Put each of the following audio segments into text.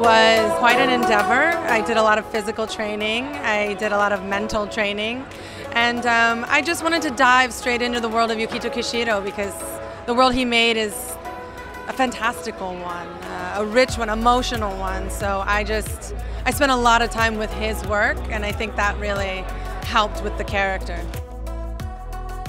was quite an endeavor. I did a lot of physical training, I did a lot of mental training, and I just wanted to dive straight into the world of Yukito Kishiro because the world he made is a fantastical one, a rich one, emotional one. So I spent a lot of time with his work, and I think that really helped with the character.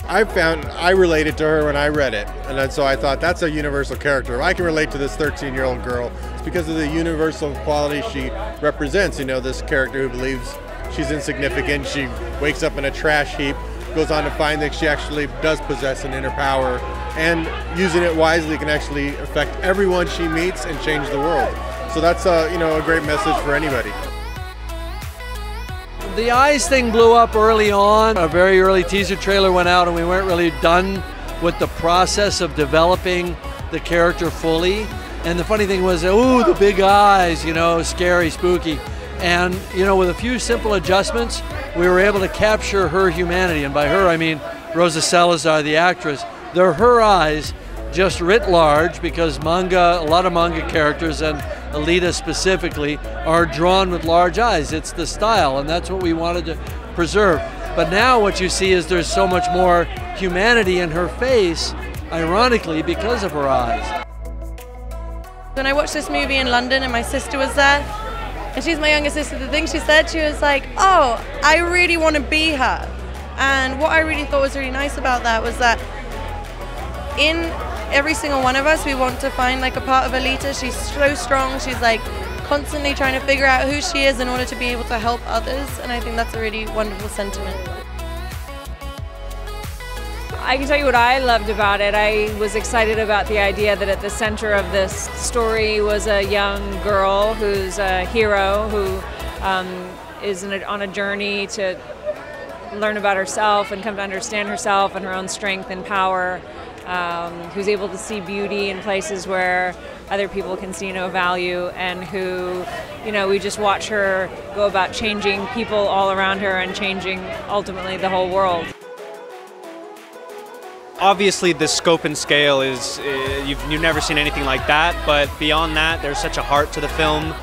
I found I related to her when I read it, and then so I thought that's a universal character. I can relate to this 13-year-old girl. It's because of the universal quality she represents. You know, this character who believes she's insignificant. She wakes up in a trash heap, goes on to find that she actually does possess an inner power, and using it wisely can actually affect everyone she meets and change the world. So that's a great message for anybody. The eyes thing blew up early on. A very early teaser trailer went out and we weren't really done with the process of developing the character fully. And the funny thing was, ooh, the big eyes, scary, spooky. And, with a few simple adjustments, we were able to capture her humanity. And by her, I mean Rosa Salazar, the actress. They're her eyes, just writ large, because a lot of manga characters, and Alita specifically, are drawn with large eyes. It's the style, and that's what we wanted to preserve. But now what you see is there's so much more humanity in her face, ironically, because of her eyes. When I watched this movie in London and my sister was there, and she's my younger sister, the thing she said, she was like, oh, I really want to be her. And what I really thought was really nice about that was that in every single one of us, we want to find like a part of Alita. She's so strong. She's like constantly trying to figure out who she is in order to be able to help others. And I think that's a really wonderful sentiment. I can tell you what I loved about it. I was excited about the idea that at the center of this story was a young girl who's a hero who is on a journey to learn about herself and come to understand herself and her own strength and power. Who's able to see beauty in places where other people can see no value, and who, we just watch her go about changing people all around her and changing ultimately the whole world. Obviously the scope and scale is, you've never seen anything like that, but beyond that there's such a heart to the film.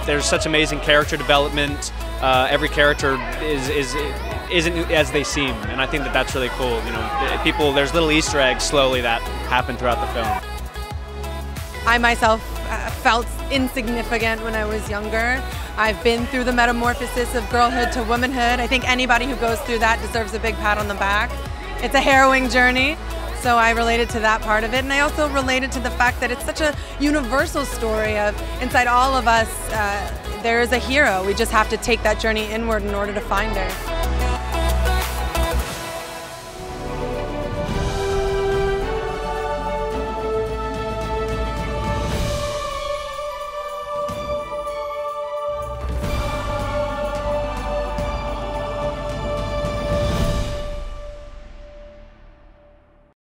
There's such amazing character development. Every character isn't as they seem, and I think that that's really cool. There's little Easter eggs slowly that happen throughout the film. I myself felt insignificant when I was younger. I've been through the metamorphosis of girlhood to womanhood. I think anybody who goes through that deserves a big pat on the back. It's a harrowing journey, so I related to that part of it, and I also related to the fact that it's such a universal story of inside all of us, there is a hero. We just have to take that journey inward in order to find her.